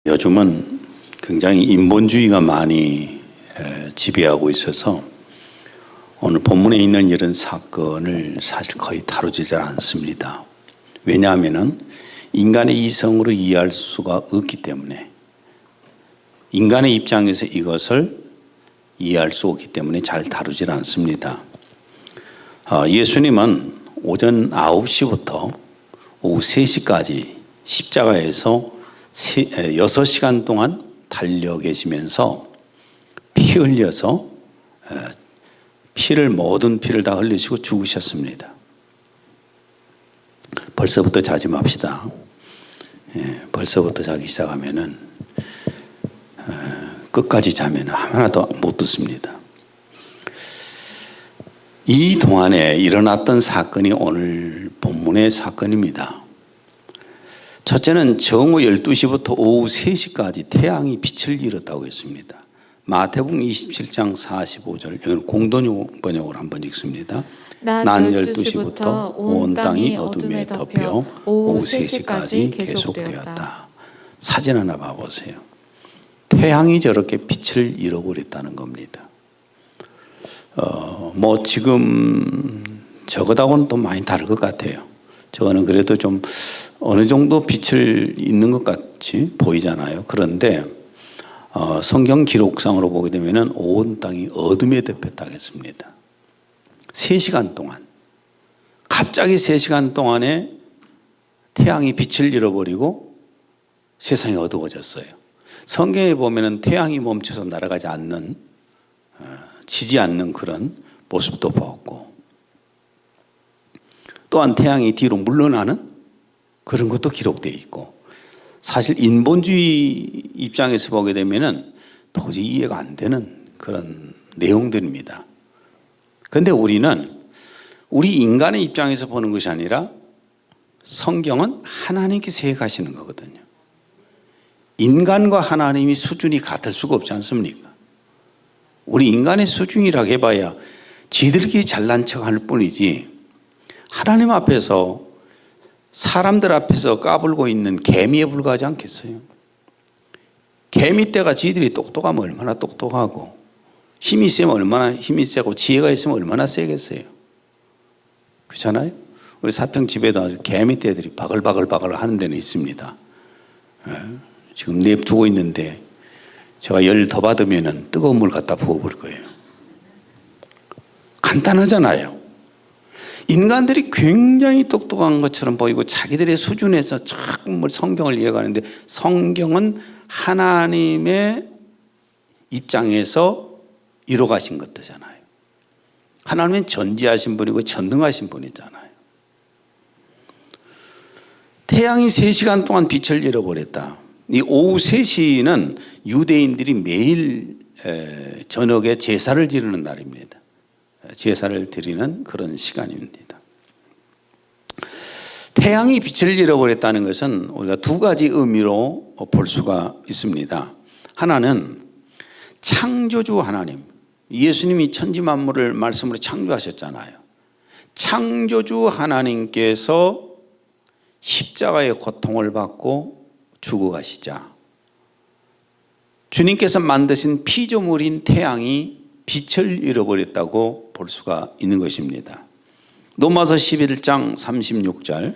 요즘은 굉장히 인본주의가 많이 지배하고 있어서 오늘 본문에 있는 이런 사건을 사실 거의 다루지 않습니다. 왜냐하면 인간의 이성으로 이해할 수가 없기 때문에, 인간의 입장에서 이것을 이해할 수 없기 때문에 잘 다루질 않습니다. 예수님은 오전 9시부터 오후 3시까지 십자가에서 6시간 동안 달려 계시면서 피 흘려서 모든 피를 다 흘리시고 죽으셨습니다. 벌써부터 자지 맙시다. 벌써부터 자기 시작하면은 끝까지 자면 하나도 못 듣습니다. 이 동안에 일어났던 사건이 오늘 본문의 사건입니다. 첫째는 정오 12시부터 오후 3시까지 태양이 빛을 잃었다고 했습니다. 마태복음 27장 45절, 이건 공동 번역으로 한번 읽습니다. 낮 12시부터 온 땅이 어둠에 덮여 오후 3시까지 계속되었다. 사진 하나 봐보세요. 태양이 저렇게 빛을 잃어버렸다는 겁니다. 지금 저것하고는 또 많이 다를 것 같아요. 저거는 그래도 좀 어느 정도 빛을 잃는 것 같이 보이잖아요. 그런데 성경 기록상으로 보게 되면 온 땅이 어둠에 덮였다고 했습니다. 3시간 동안, 갑자기 3시간 동안에 태양이 빛을 잃어버리고 세상이 어두워졌어요. 성경에 보면 태양이 멈춰서 날아가지 않는, 지지 않는 그런 모습도 보았고, 또한 태양이 뒤로 물러나는 그런 것도 기록되어 있고, 사실 인본주의 입장에서 보게 되면 도저히 이해가 안 되는 그런 내용들입니다. 그런데 우리는 우리 인간의 입장에서 보는 것이 아니라 성경은 하나님께서 해가시는 거거든요. 인간과 하나님이 수준이 같을 수가 없지 않습니까? 우리 인간의 수준이라고 해봐야 지들끼리 잘난 척할 뿐이지, 하나님 앞에서, 사람들 앞에서 까불고 있는 개미에 불과하지 않겠어요? 개미 떼가 지들이 똑똑하면 얼마나 똑똑하고, 힘이 세면 얼마나 힘이 세고, 지혜가 있으면 얼마나 세겠어요? 그렇잖아요? 우리 사평 집에도 아주 개미 떼들이 바글바글 하는 데는 있습니다. 지금 냅두고 있는데 제가 열 더 받으면 뜨거운 물 갖다 부어버릴 거예요. 간단하잖아요. 인간들이 굉장히 똑똑한 것처럼 보이고 자기들의 수준에서 자꾸 성경을 이해하는데, 성경은 하나님의 입장에서 이루어가신 것들잖아요. 하나님은 전지하신 분이고 전능하신 분이잖아요. 태양이 3시간 동안 빛을 잃어버렸다. 이 오후 3시는 유대인들이 매일 저녁에 제사를 지르는 날입니다. 제사를 드리는 그런 시간입니다. 태양이 빛을 잃어버렸다는 것은 우리가 두 가지 의미로 볼 수가 있습니다. 하나는 창조주 하나님, 예수님이 천지 만물을 말씀으로 창조하셨잖아요. 창조주 하나님께서 십자가의 고통을 받고 죽어가시자 주님께서 만드신 피조물인 태양이 빛을 잃어버렸다고 볼 수가 있는 것입니다. 로마서 11장 36절,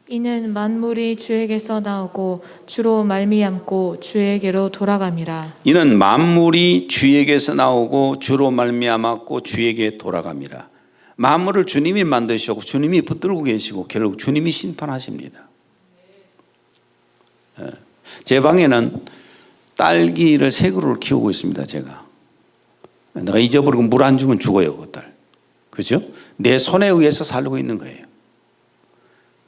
이는 만물이 주에게서 나오고 주로 말미암고 주에게로 돌아감이라. 이는 만물이 주에게서 나오고 주로 말미암았고 주에게 돌아감이라. 만물을 주님이 만드시고 주님이 붙들고 계시고 결국 주님이 심판하십니다. 제 방에는 딸기를 3그루를 키우고 있습니다. 내가 잊어버리고 물 안 주면 죽어요, 그 딸. 그죠? 내 손에 의해서 살고 있는 거예요.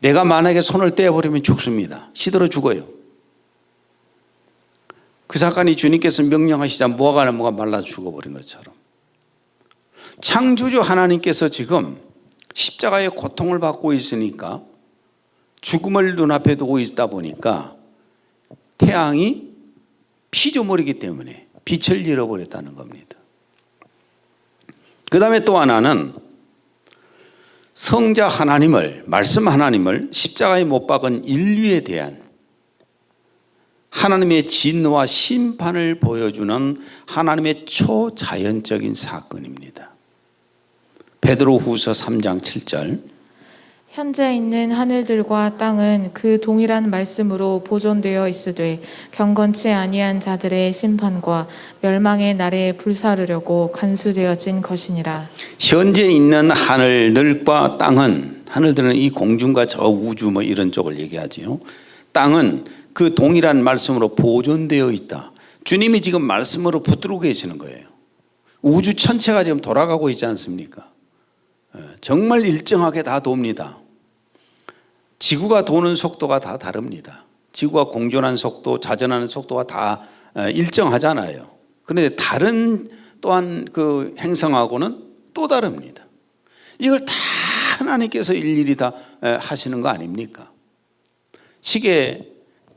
내가 만약에 손을 떼어버리면 죽습니다. 시들어 죽어요. 그 사건이 주님께서 명령하시자 뭐가 말라 죽어버린 것처럼, 창조주 하나님께서 지금 십자가의 고통을 받고 있으니까, 죽음을 눈앞에 두고 있다 보니까 태양이 피조물이기 때문에 빛을 잃어버렸다는 겁니다. 그 다음에 또 하나는 성자 하나님을, 말씀 하나님을 십자가에 못 박은 인류에 대한 하나님의 진노와 심판을 보여주는 하나님의 초자연적인 사건입니다. 베드로후서 3장 7절. 현재 있는 하늘들과 땅은 그 동일한 말씀으로 보존되어 있으되 경건치 아니한 자들의 심판과 멸망의 날에 불사르려고 간수되어진 것이니라. 현재 있는 하늘들과 땅은, 하늘들은 이 공중과 저 우주 뭐 이런 쪽을 얘기하지요. 땅은 그 동일한 말씀으로 보존되어 있다. 주님이 지금 말씀으로 붙들고 계시는 거예요. 우주 전체가 지금 돌아가고 있지 않습니까? 정말 일정하게 다 돕니다. 지구가 도는 속도가 다 다릅니다. 지구가 공전하는 속도, 자전하는 속도가 다 일정하잖아요. 그런데 다른 또한 그 행성하고는 또 다릅니다. 이걸 다 하나님께서 일일이 다 하시는 거 아닙니까? 시계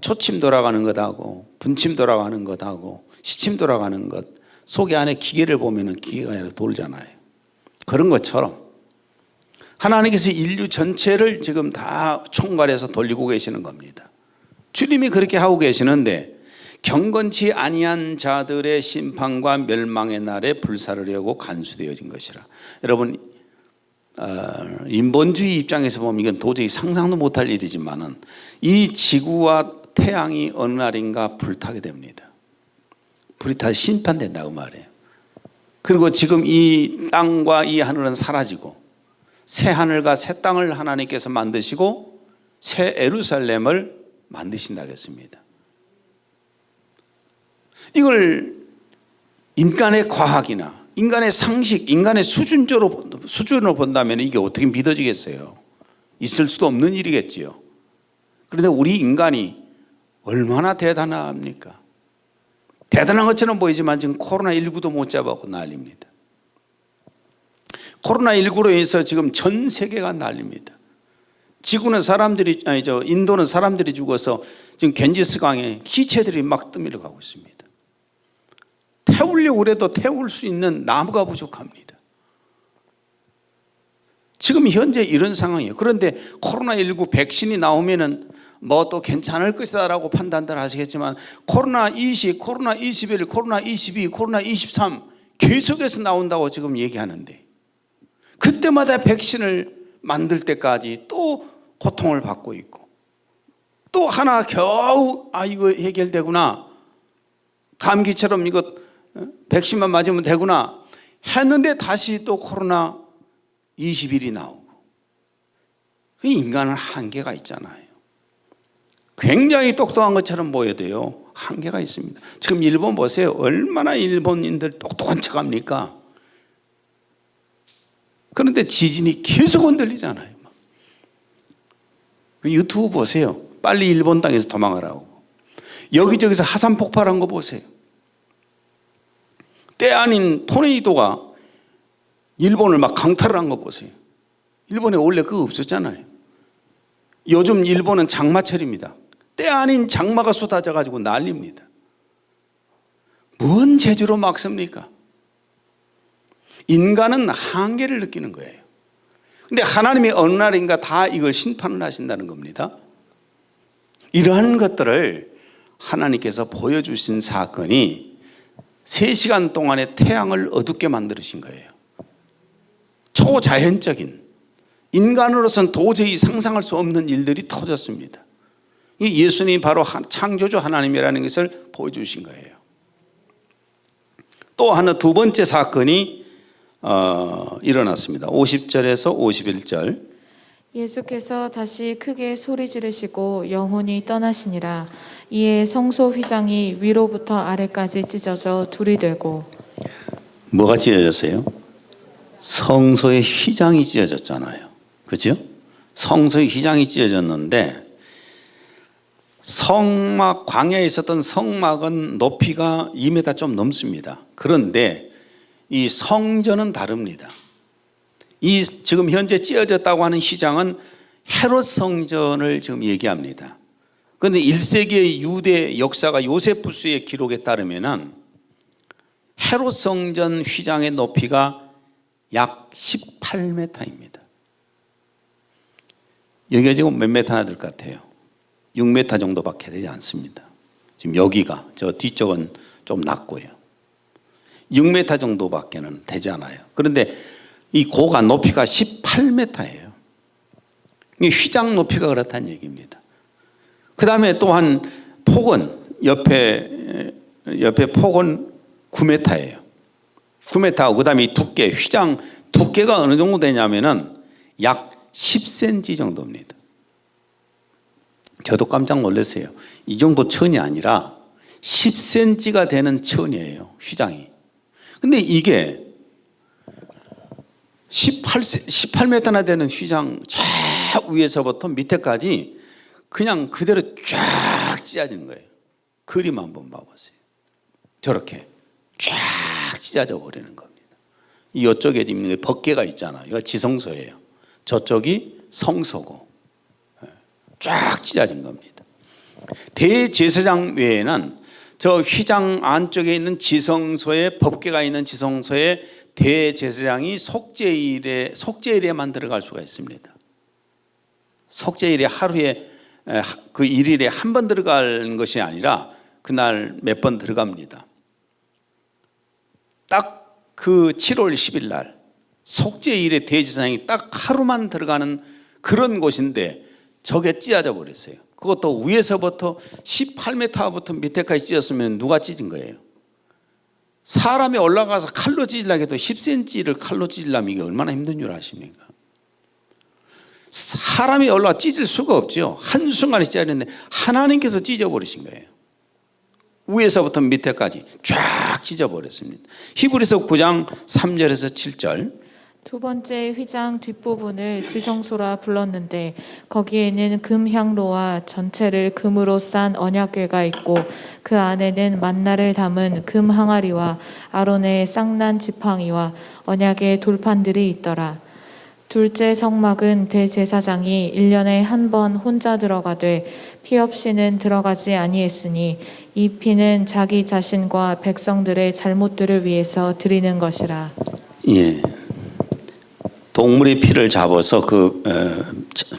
초침 돌아가는 것하고 분침 돌아가는 것하고 시침 돌아가는 것 속에 안에 기계를 보면 기계가 아니라 돌잖아요. 그런 것처럼 하나님께서 인류 전체를 지금 다 총괄해서 돌리고 계시는 겁니다. 주님이 그렇게 하고 계시는데 경건치 아니한 자들의 심판과 멸망의 날에 불사르려고 간수되어진 것이라. 여러분, 인본주의 입장에서 보면 이건 도저히 상상도 못할 일이지만은 이 지구와 태양이 어느 날인가 불타게 됩니다. 불이 다 심판된다고 말해요. 그리고 지금 이 땅과 이 하늘은 사라지고 새 하늘과 새 땅을 하나님께서 만드시고 새 예루살렘을 만드신다겠습니다. 이걸 인간의 과학이나 인간의 상식, 인간의 수준으로 본다면 이게 어떻게 믿어지겠어요? 있을 수도 없는 일이겠지요. 그런데 우리 인간이 얼마나 대단합니까? 대단한 것처럼 보이지만 지금 코로나19도 못 잡았고 난립니다. 코로나19로 인해서 지금 전 세계가 난립니다. 지구는 인도는 사람들이 죽어서 지금 겐지스 강에 시체들이 막 떠밀려 가고 있습니다. 태우려고 해도 태울 수 있는 나무가 부족합니다. 지금 현재 이런 상황이에요. 그런데 코로나19 백신이 나오면은 뭐 또 괜찮을 것이다라고 판단들 하시겠지만 코로나20, 코로나21, 코로나22, 코로나23 계속해서 나온다고 지금 얘기하는데 그때마다 백신을 만들 때까지 또 고통을 받고 있고 또 하나 겨우 이거 해결되구나, 감기처럼 이거 백신만 맞으면 되구나 했는데 다시 또 코로나 21이 나오고. 인간은 한계가 있잖아요. 굉장히 똑똑한 것처럼 보여도요 한계가 있습니다. 지금 일본 보세요. 얼마나 일본인들 똑똑한 척합니까? 그런데 지진이 계속 흔들리잖아요. 유튜브 보세요. 빨리 일본 땅에서 도망가라고. 여기저기서 화산 폭발한 거 보세요. 때 아닌 토네이도가 일본을 막 강탈을 한 거 보세요. 일본에 원래 그거 없었잖아요. 요즘 일본은 장마철입니다. 때 아닌 장마가 쏟아져 가지고 난립니다. 뭔 재주로 막습니까? 인간은 한계를 느끼는 거예요. 근데 하나님이 어느 날인가 다 이걸 심판을 하신다는 겁니다. 이러한 것들을 하나님께서 보여주신 사건이 3시간 동안에 태양을 어둡게 만드신 거예요. 초자연적인, 인간으로서는 도저히 상상할 수 없는 일들이 터졌습니다. 이 예수님이 바로 창조주 하나님이라는 것을 보여주신 거예요. 또 하나 두 번째 사건이 일어났습니다. 50절에서 51절. 예수께서 다시 크게 소리 지르시고 영혼이 떠나시니라. 이에 성소 휘장이 위로부터 아래까지 찢어져 둘이 되고. 뭐가 찢어졌어요? 성소의 휘장이 찢어졌잖아요. 그렇죠? 성소의 휘장이 찢어졌는데 성막, 광야에 있었던 성막은 높이가 2m 좀 넘습니다. 그런데 이 성전은 다릅니다. 이 지금 현재 찢어졌다고 하는 휘장은 헤롯 성전을 지금 얘기합니다. 그런데 1세기의 유대 역사가 요세푸스의 기록에 따르면 헤롯 성전 휘장의 높이가 약 18m입니다. 여기가 지금 몇 메타나 될 것 같아요? 6m 정도밖에 되지 않습니다. 지금 여기가, 저 뒤쪽은 좀 낮고요. 6m 정도밖에는 되지 않아요. 그런데 이 고가 높이가 18m예요. 이 휘장 높이가 그렇다는 얘기입니다. 그 다음에 또한 폭은 옆에 폭은 9m예요. 9m하고 그 다음에 두께, 휘장 두께가 어느 정도 되냐면은 약 10cm 정도입니다. 저도 깜짝 놀랐어요. 이 정도 천이 아니라 10cm가 되는 천이에요, 휘장이. 근데 이게 18m나 되는 휘장 저 위에서부터 밑에까지 그냥 그대로 쫙 찢어지는 거예요. 그림 한번 봐보세요. 저렇게 쫙 찢어져 버리는 겁니다. 이쪽에 지금 법궤가 있잖아요. 이거 지성소예요. 저쪽이 성소고 쫙 찢어진 겁니다. 대제사장 외에는 저 휘장 안쪽에 있는 지성소에, 법궤가 있는 지성소에 대제사장이 속죄일에만 들어갈 수가 있습니다. 속죄일에 하루에 그 일일에 한 번 들어가는 것이 아니라 그날 몇 번 들어갑니다. 딱 그 7월 10일 날 속죄일에 대제사장이 딱 하루만 들어가는 그런 곳인데 저게 찢어져 버렸어요. 그것도 위에서부터 18m부터 밑에까지 찢었으면 누가 찢은 거예요? 사람이 올라가서 칼로 찢으려고 해도 10cm를 칼로 찢으려면 이게 얼마나 힘든 줄 아십니까? 사람이 올라가 찢을 수가 없죠. 한순간에 찢어졌는데 하나님께서 찢어버리신 거예요. 위에서부터 밑에까지 쫙 찢어버렸습니다. 히브리서 9장 3절에서 7절. 두 번째 휘장 뒷부분을 지성소라 불렀는데 거기에는 금향로와 전체를 금으로 싼 언약궤가 있고 그 안에는 만나를 담은 금 항아리와 아론의 쌍난 지팡이와 언약의 돌판들이 있더라. 둘째 성막은 대제사장이 1년에 한 번 혼자 들어가되 피 없이는 들어가지 아니했으니 이 피는 자기 자신과 백성들의 잘못들을 위해서 드리는 것이라. 예. 동물의 피를 잡아서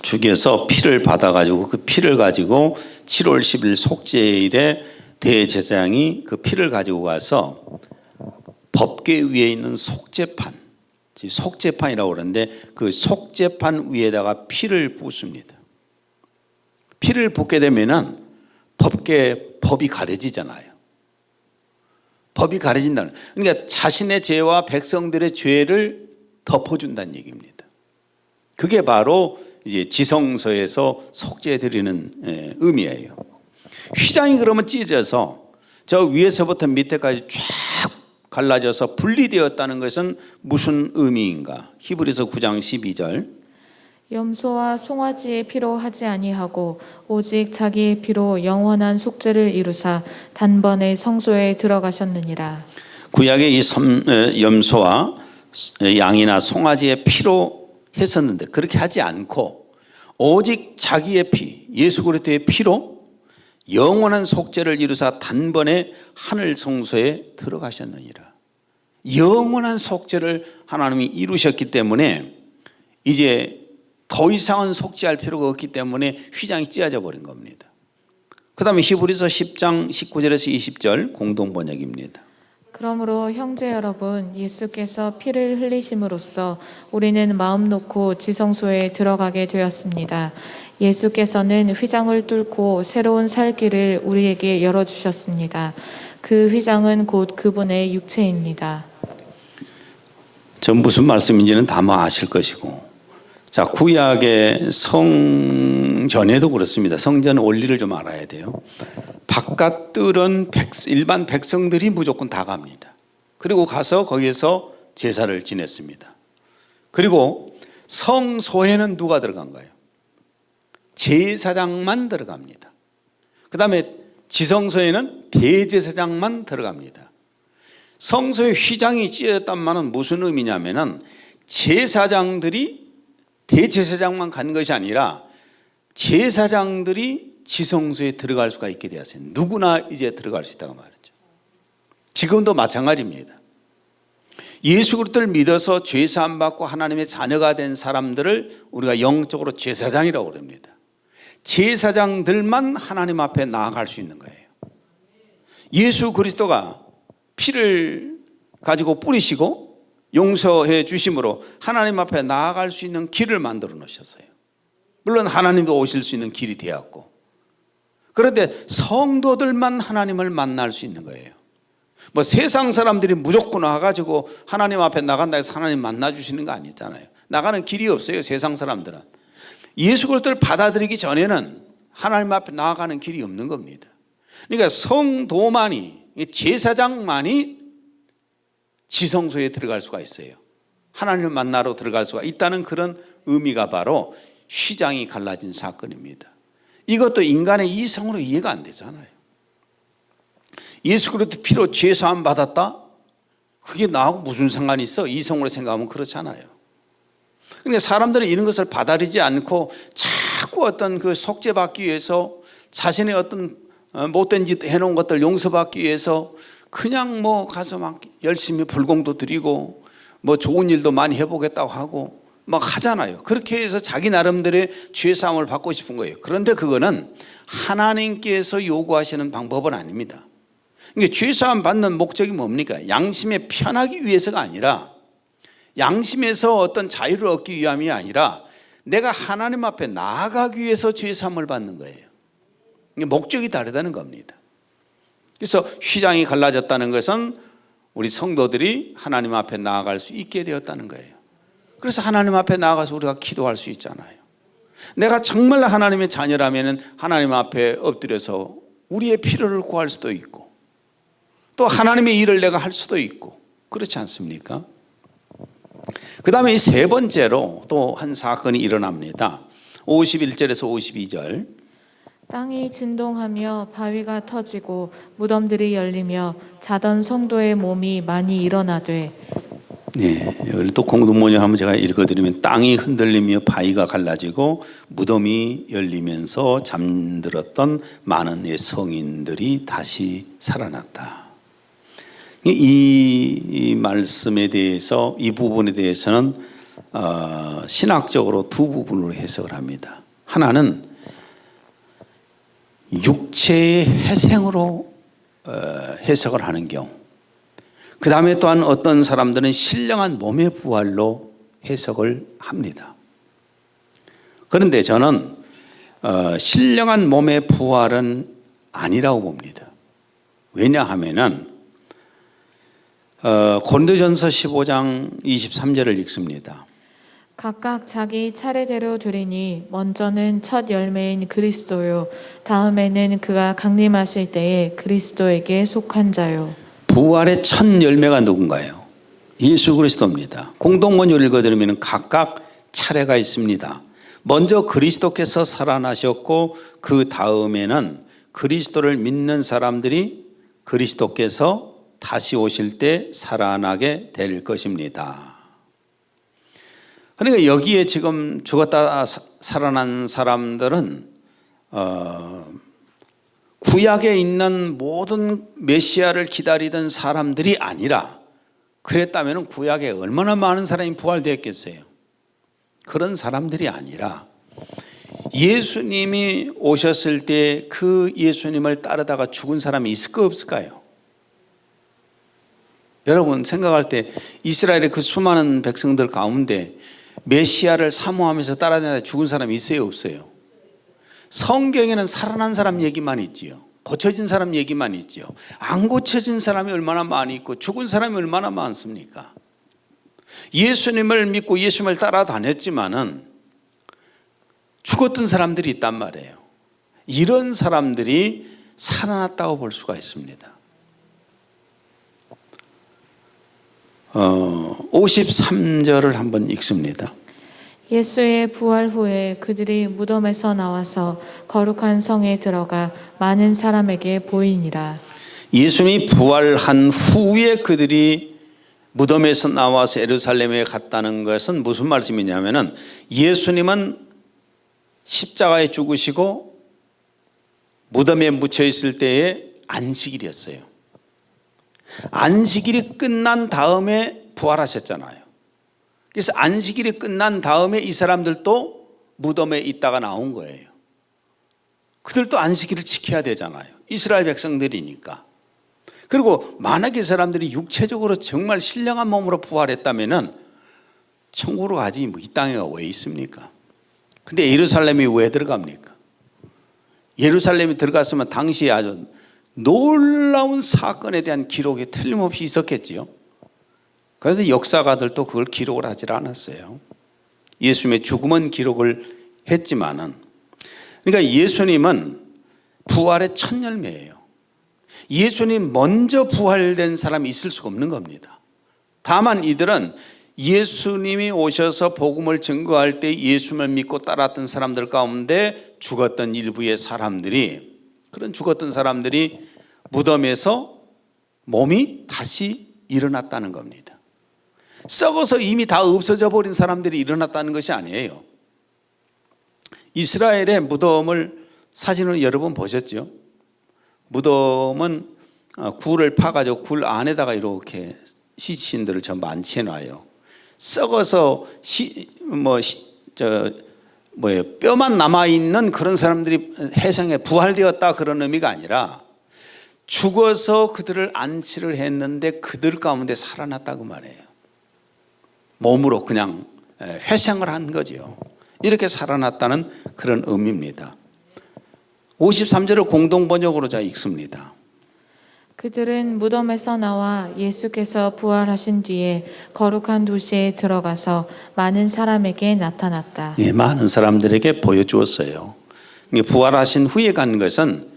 죽여서 피를 받아가지고 그 피를 가지고 7월 10일 속죄일에 대제사장이 그 피를 가지고 가서 법궤 위에 있는 속죄판이라고 그러는데 그 속죄판 위에다가 피를 붓습니다. 피를 붓게 되면은 법이 가려지잖아요. 법이 가려진다는. 그러니까 자신의 죄와 백성들의 죄를 덮어준다는 얘기입니다. 그게 바로 이제 지성소에서 속죄 드리는 의미예요. 휘장이 그러면 찢어져서 저 위에서부터 밑에까지 쫙 갈라져서 분리되었다는 것은 무슨 의미인가? 히브리서 9장 12절. 염소와 송아지의 피로 하지 아니하고 오직 자기의 피로 영원한 속죄를 이루사 단번에 성소에 들어가셨느니라. 구약의 이 염소와 양이나 송아지의 피로 했었는데 그렇게 하지 않고 오직 자기의 피, 예수 그리스도의 피로 영원한 속죄를 이루사 단번에 하늘 성소에 들어가셨느니라. 영원한 속죄를 하나님이 이루셨기 때문에 이제 더 이상은 속죄할 필요가 없기 때문에 휘장이 찢어져 버린 겁니다. 그 다음에 히브리서 10장 19절에서 20절 공동 번역입니다. 그러므로 형제 여러분, 예수께서 피를 흘리심으로써 우리는 마음 놓고 지성소에 들어가게 되었습니다. 예수께서는 휘장을 뚫고 새로운 살 길을 우리에게 열어주셨습니다. 그 휘장은 곧 그분의 육체입니다. 전 무슨 말씀인지는 다 아실 것이고, 자, 구약의 성전에도 그렇습니다. 성전 원리를 좀 알아야 돼요. 바깥 뜰은 일반 백성들이 무조건 다 갑니다. 그리고 가서 거기에서 제사를 지냈습니다. 그리고 성소에는 누가 들어간가요? 제사장만 들어갑니다. 그 다음에 지성소에는 대제사장만 들어갑니다. 성소의 휘장이 찢어졌단 말은 무슨 의미냐면은 제사장들이 대제사장만 간 것이 아니라 제사장들이 지성소에 들어갈 수가 있게 되었어요. 누구나 이제 들어갈 수 있다고 말했죠. 지금도 마찬가지입니다. 예수 그리스도를 믿어서 죄 사함 받고 하나님의 자녀가 된 사람들을 우리가 영적으로 제사장이라고 그럽니다. 제사장들만 하나님 앞에 나아갈 수 있는 거예요. 예수 그리스도가 피를 가지고 뿌리시고 용서해 주심으로 하나님 앞에 나아갈 수 있는 길을 만들어 놓으셨어요. 물론 하나님도 오실 수 있는 길이 되었고, 그런데 성도들만 하나님을 만날 수 있는 거예요. 뭐 세상 사람들이 무조건 와가지고 하나님 앞에 나간다 해서 하나님 만나 주시는 거 아니잖아요. 나가는 길이 없어요. 세상 사람들은 예수 그리스도를 받아들이기 전에는 하나님 앞에 나아가는 길이 없는 겁니다. 그러니까 성도만이, 제사장만이 지성소에 들어갈 수가 있어요. 하나님을 만나러 들어갈 수가 있다는 그런 의미가 바로 휘장이 갈라진 사건입니다. 이것도 인간의 이성으로 이해가 안 되잖아요. 예수 그리스도 피로 죄 사함 받았다? 그게 나하고 무슨 상관이 있어? 이성으로 생각하면 그렇잖아요. 그러니까 사람들은 이런 것을 받아들이지 않고 자꾸 어떤 그 속죄받기 위해서 자신의 어떤 못된 짓 해놓은 것들 용서받기 위해서 그냥 뭐 가서 막 열심히 불공도 드리고 뭐 좋은 일도 많이 해보겠다고 하고 막 하잖아요. 그렇게 해서 자기 나름대로의 죄사함을 받고 싶은 거예요. 그런데 그거는 하나님께서 요구하시는 방법은 아닙니다. 그러니까 죄사함 받는 목적이 뭡니까? 양심에 편하기 위해서가 아니라, 양심에서 어떤 자유를 얻기 위함이 아니라 내가 하나님 앞에 나아가기 위해서 죄사함을 받는 거예요. 목적이 다르다는 겁니다. 그래서 휘장이 갈라졌다는 것은 우리 성도들이 하나님 앞에 나아갈 수 있게 되었다는 거예요. 그래서 하나님 앞에 나아가서 우리가 기도할 수 있잖아요. 내가 정말 하나님의 자녀라면 하나님 앞에 엎드려서 우리의 필요를 구할 수도 있고, 또 하나님의 일을 내가 할 수도 있고, 그렇지 않습니까? 그 다음에 이 세 번째로 또 한 사건이 일어납니다. 51절에서 52절. 땅이 진동하며 바위가 터지고 무덤들이 열리며 자던 성도의 몸이 많이 일어나되. 네, 여기 또 공동문을 한번 제가 읽어드리면, 땅이 흔들리며 바위가 갈라지고 무덤이 열리면서 잠들었던 많은 성인들이 다시 살아났다. 이 말씀에 대해서, 이 부분에 대해서는 신학적으로 두 부분으로 해석을 합니다. 하나는 육체의 회생으로 해석을 하는 경우, 그 다음에 또한 어떤 사람들은 신령한 몸의 부활로 해석을 합니다. 그런데 저는 신령한 몸의 부활은 아니라고 봅니다. 왜냐하면은 고린도전서 15장 23절을 읽습니다. 각각 자기 차례대로 드리니 먼저는 첫 열매인 그리스도요, 다음에는 그가 강림하실 때에 그리스도에게 속한 자요. 부활의 첫 열매가 누군가요? 예수 그리스도입니다. 공동문을 읽어드리면 각각 차례가 있습니다. 먼저 그리스도께서 살아나셨고, 그 다음에는 그리스도를 믿는 사람들이 그리스도께서 다시 오실 때 살아나게 될 것입니다. 그러니까 여기에 지금 죽었다 살아난 사람들은 구약에 있는 모든 메시아를 기다리던 사람들이 아니라, 그랬다면 구약에 얼마나 많은 사람이 부활되었겠어요. 그런 사람들이 아니라 예수님이 오셨을 때 그 예수님을 따르다가 죽은 사람이 있을까 없을까요? 여러분 생각할 때 이스라엘의 그 수많은 백성들 가운데 메시아를 사모하면서 따라다니다 죽은 사람이 있어요 없어요? 성경에는 살아난 사람 얘기만 있지요. 고쳐진 사람 얘기만 있지요. 안 고쳐진 사람이 얼마나 많이 있고 죽은 사람이 얼마나 많습니까? 예수님을 믿고 예수님을 따라다녔지만은 죽었던 사람들이 있단 말이에요. 이런 사람들이 살아났다고 볼 수가 있습니다. 53절을 한번 읽습니다. 예수의 부활 후에 그들이 무덤에서 나와서 거룩한 성에 들어가 많은 사람에게 보이니라. 예수님이 부활한 후에 그들이 무덤에서 나와서 예루살렘에 갔다는 것은 무슨 말씀이냐면은, 예수님은 십자가에 죽으시고 무덤에 묻혀 있을 때에 안식일이었어요. 안식일이 끝난 다음에 부활하셨잖아요. 그래서 안식일이 끝난 다음에 이 사람들도 무덤에 있다가 나온 거예요. 그들도 안식일을 지켜야 되잖아요. 이스라엘 백성들이니까. 그리고 만약에 사람들이 육체적으로 정말 신령한 몸으로 부활했다면은 천국으로 가지 뭐 이 땅에 왜 있습니까? 근데 예루살렘이 왜 들어갑니까? 예루살렘이 들어갔으면 당시에 아주 놀라운 사건에 대한 기록이 틀림없이 있었겠지요. 그런데 역사가들도 그걸 기록을 하지 않았어요. 예수님의 죽음은 기록을 했지만은, 그러니까 예수님은 부활의 첫 열매예요. 예수님 먼저 부활된 사람이 있을 수가 없는 겁니다. 다만 이들은 예수님이 오셔서 복음을 증거할 때 예수님을 믿고 따랐던 사람들 가운데 죽었던 일부의 사람들이, 그런 죽었던 사람들이 무덤에서 몸이 다시 일어났다는 겁니다. 썩어서 이미 다 없어져 버린 사람들이 일어났다는 것이 아니에요. 이스라엘의 무덤을 사진을 여러 번 보셨죠? 무덤은 굴을 파가지고 굴 안에다가 이렇게 시신들을 전부 안치해 놔요. 썩어서 뼈만 남아있는 그런 사람들이 해상에 부활되었다 그런 의미가 아니라 죽어서 그들을 안치를 했는데 그들 가운데 살아났다고 말해요. 몸으로 그냥 회생을 한 거죠. 이렇게 살아났다는 그런 의미입니다. 53절을 공동번역으로 자 읽습니다. 그들은 무덤에서 나와 예수께서 부활하신 뒤에 거룩한 도시에 들어가서 많은 사람에게 나타났다. 예, 많은 사람들에게 보여주었어요. 부활하신 후에 간 것은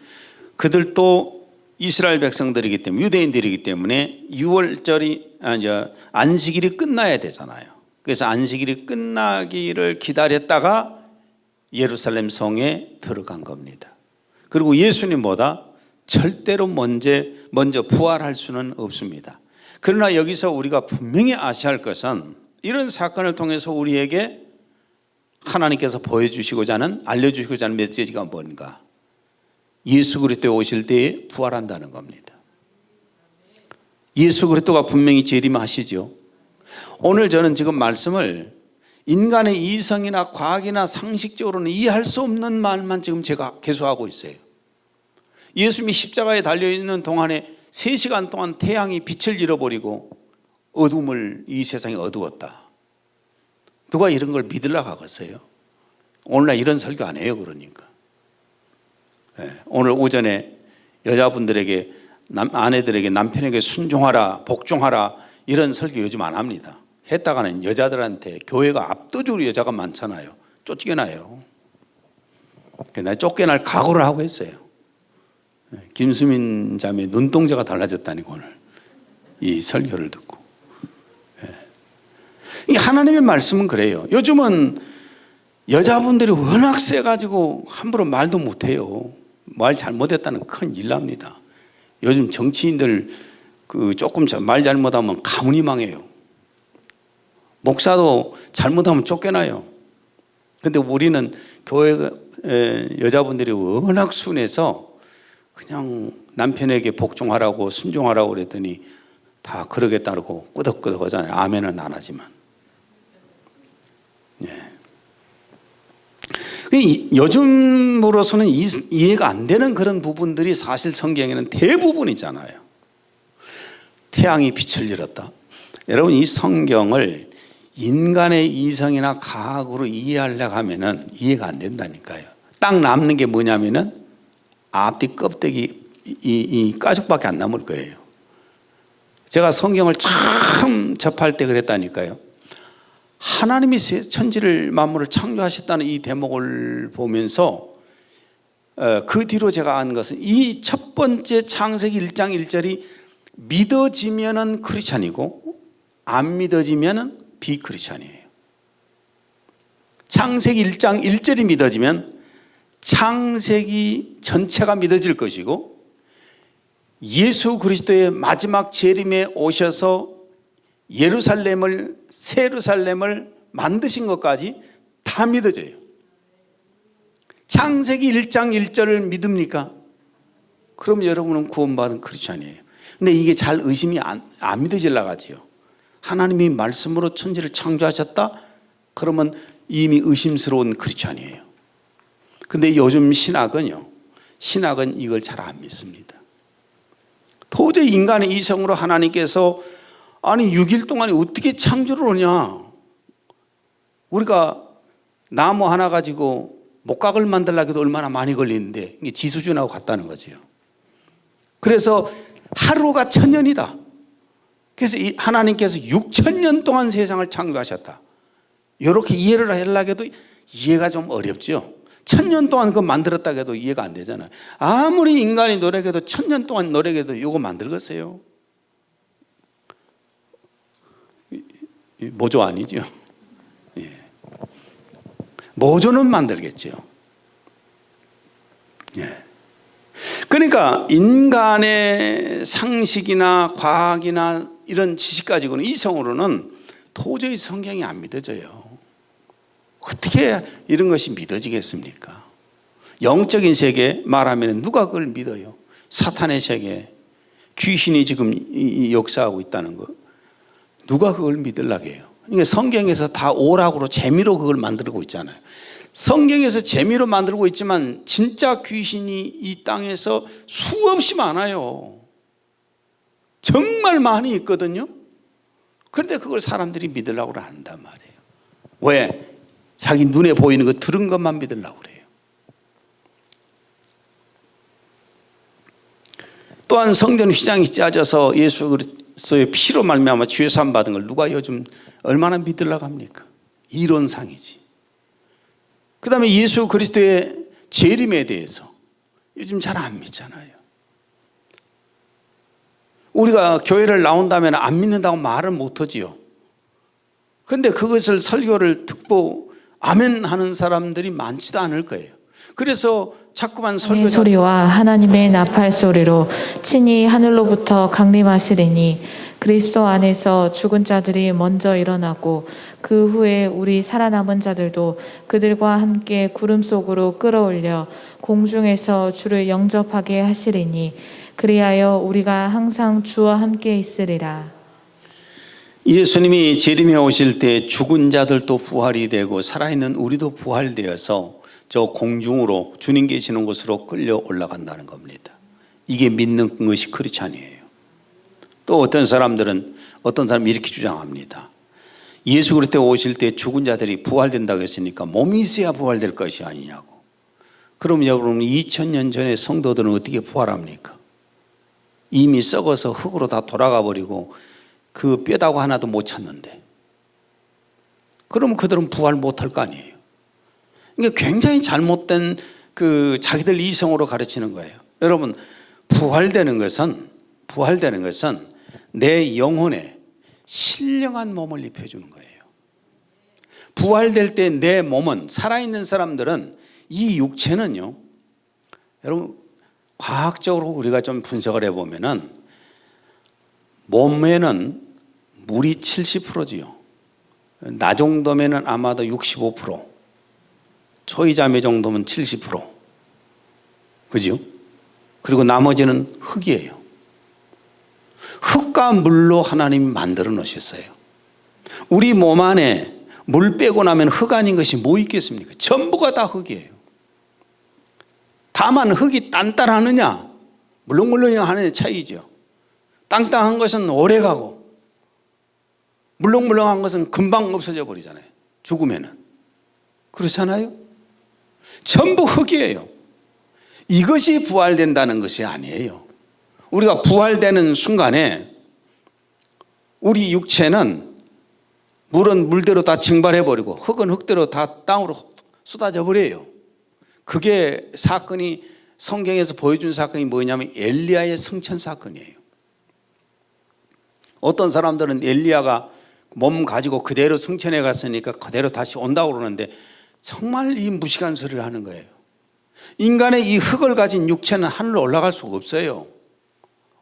그들도 이스라엘 백성들이기 때문에, 유대인들이기 때문에 6월절이 안식일이 끝나야 되잖아요. 그래서 안식일이 끝나기를 기다렸다가 예루살렘 성에 들어간 겁니다. 그리고 예수님보다 절대로 먼저 부활할 수는 없습니다. 그러나 여기서 우리가 분명히 아셔야 할 것은, 이런 사건을 통해서 우리에게 하나님께서 보여주시고자 하는, 알려주시고자 하는 메시지가 뭔가? 예수 그리스도에 오실 때에 부활한다는 겁니다. 예수 그리스도가 분명히 재림하시죠. 오늘 저는 지금 말씀을 인간의 이성이나 과학이나 상식적으로는 이해할 수 없는 말만 지금 제가 계속하고 있어요. 예수님이 십자가에 달려있는 동안에 3시간 동안 태양이 빛을 잃어버리고 어둠을, 이 세상이 어두웠다. 누가 이런 걸 믿으려고 하겠어요? 오늘날 이런 설교 안 해요. 그러니까 오늘 오전에 여자분들에게, 아내들에게, 남편에게 순종하라, 복종하라, 이런 설교 요즘 안 합니다. 했다가는 여자들한테, 교회가 압도적으로 여자가 많잖아요, 쫓겨나요. 나 쫓겨날 각오를 하고 있어요. 김수민 자매 눈동자가 달라졌다니까 오늘 이 설교를 듣고. 이 하나님의 말씀은 그래요. 요즘은 여자분들이 워낙 세가지고 함부로 말도 못해요. 말 잘못했다는 큰 일 납니다. 요즘 정치인들 조금 말 잘못하면 가문이 망해요. 목사도 잘못하면 쫓겨나요. 근데 우리는 교회 여자분들이 워낙 순해서 그냥 남편에게 복종하라고 순종하라고 그랬더니 다 그러겠다고 끄덕끄덕 하잖아요. 아멘은 안 하지만. 요즘으로서는 이해가 안 되는 그런 부분들이 사실 성경에는 대부분이잖아요. 태양이 빛을 잃었다. 여러분, 이 성경을 인간의 이성이나 과학으로 이해하려고 하면은 이해가 안 된다니까요. 딱 남는 게 뭐냐면은 앞뒤 껍데기 이 가죽밖에 안 남을 거예요. 제가 성경을 처음 접할 때 그랬다니까요. 하나님이 천지를 만물을 창조하셨다는 이 대목을 보면서 그 뒤로 제가 안 것은, 이 첫 번째 창세기 1장 1절이 믿어지면은 크리스찬이고 안 믿어지면은 비크리스찬이에요. 창세기 1장 1절이 믿어지면 창세기 전체가 믿어질 것이고, 예수 그리스도의 마지막 재림에 오셔서 예루살렘을, 새 예루살렘을 만드신 것까지 다 믿어져요. 창세기 1장 1절을 믿습니까? 그럼 여러분은 구원받은 크리스찬이에요. 근데 이게 잘 의심이 안 믿어지려고 하지요. 하나님이 말씀으로 천지를 창조하셨다? 그러면 이미 의심스러운 크리스찬이에요. 근데 요즘 신학은 이걸 잘 안 믿습니다. 도저히 인간의 이성으로 하나님께서 아니 6일 동안에 어떻게 창조를 하냐. 우리가 나무 하나 가지고 목각을 만들려고 해도 얼마나 많이 걸리는데 이게 지수준하고 같다는 거죠. 그래서 하루가 1000년이다. 그래서 하나님께서 6000년 동안 세상을 창조하셨다. 이렇게 이해를 하려고 해도 이해가 좀 어렵죠. 1000년 동안 그거 만들었다고 해도 이해가 안 되잖아요. 아무리 인간이 노력해도 1000년 동안 노력해도 이거 만들겠어요? 모조 아니죠. 예. 모조는 만들겠죠. 예. 그러니까 인간의 상식이나 과학이나 이런 지식 가지고는 이성으로는 도저히 성경이 안 믿어져요. 어떻게 이런 것이 믿어지겠습니까? 영적인 세계 말하면 누가 그걸 믿어요? 사탄의 세계, 귀신이 지금 역사하고 있다는 거 누가 그걸 믿으려고 해요? 그러니까 성경에서 다 오락으로 재미로 그걸 만들고 있잖아요. 성경에서 재미로 만들고 있지만 진짜 귀신이 이 땅에서 수없이 많아요. 정말 많이 있거든요. 그런데 그걸 사람들이 믿으려고 한단 말이에요. 왜? 자기 눈에 보이는 거 들은 것만 믿으려고 그래요. 또한 성전 휘장이 짜져서 예수 그리스도의 피로 말미암아 죄 사함 받은 걸 누가 요즘 얼마나 믿으려고 합니까? 이론상이지. 그 다음에 예수 그리스도의 재림에 대해서 요즘 잘 안 믿잖아요. 우리가 교회를 나온다면 안 믿는다고 말은 못하지요. 그런데 그것을 설교를 듣고 아멘 하는 사람들이 많지도 않을 거예요. 그래서 자꾸만 설교 소리와 하나님의 나팔 소리로 친히 하늘로부터 강림하시리니 그리스도 안에서 죽은 자들이 먼저 일어나고 그 후에 우리 살아남은 자들도 그들과 함께 구름 속으로 끌어올려 공중에서 주를 영접하게 하시리니 그리하여 우리가 항상 주와 함께 있으리라. 예수님이 재림에 오실 때 죽은 자들도 부활이 되고 살아있는 우리도 부활되어서 저 공중으로 주님 계시는 곳으로 끌려 올라간다는 겁니다. 이게 믿는 것이 크리스찬이에요. 또 어떤 사람이 이렇게 주장합니다. 예수 그리스도 오실 때 죽은 자들이 부활된다고 했으니까 몸이 있어야 부활될 것이 아니냐고. 그럼 여러분 2000년 전에 성도들은 어떻게 부활합니까? 이미 썩어서 흙으로 다 돌아가 버리고 그 뼈다구 하나도 못 찾는데. 그러면 그들은 부활 못할 거 아니에요. 그러니까 굉장히 잘못된 자기들 이성으로 가르치는 거예요. 여러분 부활되는 것은 내 영혼에 신령한 몸을 입혀주는 거예요. 부활될 때 내 몸은 살아있는 사람들은 이 육체는요. 여러분 과학적으로 우리가 좀 분석을 해보면은 몸에는 물이 70%지요. 나 정도면은 아마도 65%, 초이자매 정도면 70%. 그죠? 그리고 나머지는 흙이에요. 흙과 물로 하나님이 만들어 놓으셨어요. 우리 몸 안에 물 빼고 나면 흙 아닌 것이 뭐 있겠습니까? 전부가 다 흙이에요. 다만 흙이 단단하느냐 물렁물렁 하느냐 차이죠. 땅땅한 것은 오래가고 물렁물렁한 것은 금방 없어져 버리잖아요. 죽으면은. 그렇잖아요. 전부 흙이에요. 이것이 부활된다는 것이 아니에요. 우리가 부활되는 순간에 우리 육체는 물은 물대로 다 증발해버리고 흙은 흙대로 다 땅으로 쏟아져 버려요. 그게 사건이 성경에서 보여준 사건이 뭐냐면 엘리야의 승천 사건이에요. 어떤 사람들은 엘리야가 몸 가지고 그대로 승천해 갔으니까 그대로 다시 온다고 그러는데 정말 이 무식한 소리를 하는 거예요. 인간의 이 흙을 가진 육체는 하늘로 올라갈 수가 없어요.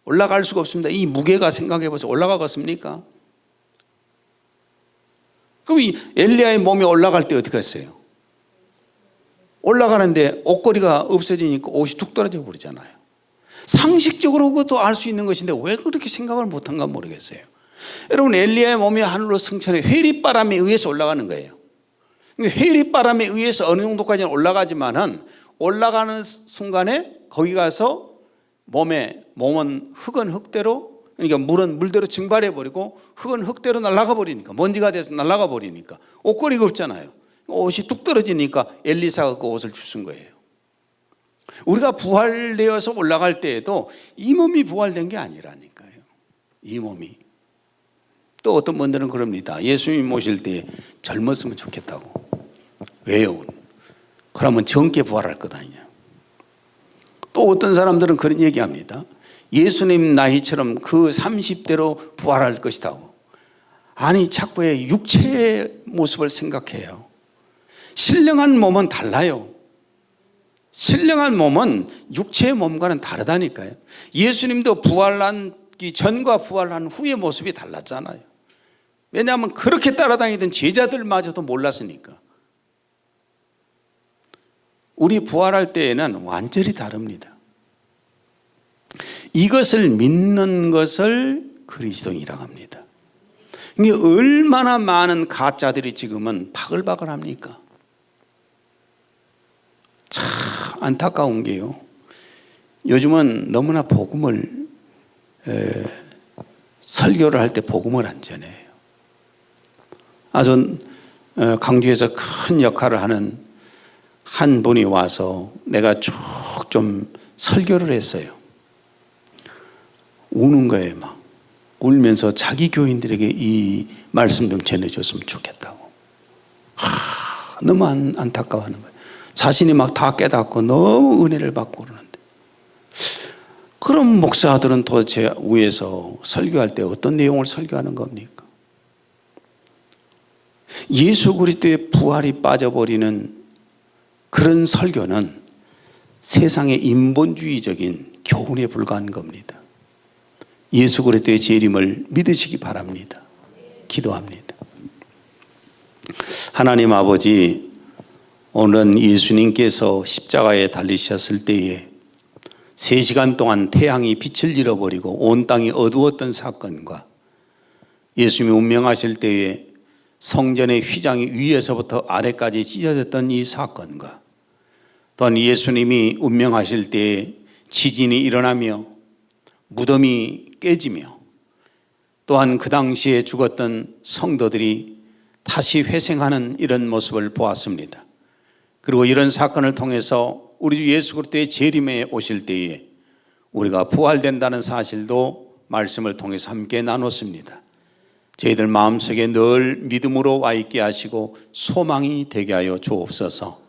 올라갈 수가 없습니다. 이 무게가 생각해 보세요. 올라가겠습니까? 그럼 이 엘리야의 몸이 올라갈 때 어떻게 했어요? 올라가는데 옷걸이가 없어지니까 옷이 뚝 떨어져 버리잖아요. 상식적으로 그것도 알 수 있는 것인데 왜 그렇게 생각을 못한가 모르겠어요. 여러분 엘리야의 몸이 하늘로 승천해 회리바람에 의해서 올라가는 거예요. 회리바람에 의해서 어느 정도까지는 올라가지만은 올라가는 순간에 거기 가서 몸은 흙은 흙대로, 그러니까 물은 물대로 증발해 버리고 흙은 흙대로 날아가 버리니까, 먼지가 돼서 날아가 버리니까 옷걸이가 없잖아요. 옷이 뚝 떨어지니까 엘리사가 그 옷을 주신 거예요. 우리가 부활되어서 올라갈 때에도 이 몸이 부활된 게 아니라니까요. 이 몸이. 또 어떤 분들은 그럽니다. 예수님 오실 때 젊었으면 좋겠다고. 왜요? 그러면 젊게 부활할 것 아니냐. 또 어떤 사람들은 그런 얘기합니다. 예수님 나이처럼 그 30대로 부활할 것이다고. 아니, 자꾸 육체의 모습을 생각해요. 신령한 몸은 달라요. 신령한 몸은 육체의 몸과는 다르다니까요. 예수님도 부활하기 전과 부활한 후의 모습이 달랐잖아요. 왜냐하면 그렇게 따라다니던 제자들마저도 몰랐으니까. 우리 부활할 때에는 완전히 다릅니다. 이것을 믿는 것을 그리스도인이라고 합니다. 이게 얼마나 많은 가짜들이 지금은 바글바글합니까? 참 안타까운 게요. 요즘은 너무나 복음을 설교를 할 때 복음을 안 전해요. 아주 강주에서 큰 역할을 하는 한 분이 와서 내가 쭉 좀 설교를 했어요. 우는 거예요. 막 울면서 자기 교인들에게 이 말씀 좀 전해줬으면 좋겠다고. 너무 안타까워하는 거예요. 자신이 막 다 깨닫고 너무 은혜를 받고 그러는데, 그럼 목사들은 도대체 위에서 설교할 때 어떤 내용을 설교하는 겁니까? 예수 그리스도의 부활이 빠져버리는 그런 설교는 세상의 인본주의적인 교훈에 불과한 겁니다. 예수 그리스도의 재림을 믿으시기 바랍니다. 기도합니다. 하나님 아버지, 오늘은 예수님께서 십자가에 달리셨을 때에 3시간 동안 태양이 빛을 잃어버리고 온 땅이 어두웠던 사건과 예수님이 운명하실 때에 성전의 휘장이 위에서부터 아래까지 찢어졌던 이 사건과 또한 예수님이 운명하실 때에 지진이 일어나며 무덤이 깨지며 또한 그 당시에 죽었던 성도들이 다시 회생하는 이런 모습을 보았습니다. 그리고 이런 사건을 통해서 우리 주 예수 그리스도의 재림에 오실 때에 우리가 부활된다는 사실도 말씀을 통해서 함께 나눴습니다. 저희들 마음속에 늘 믿음으로 와 있게 하시고 소망이 되게 하여 주옵소서.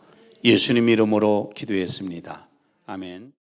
예수님 이름으로 기도했습니다. 아멘.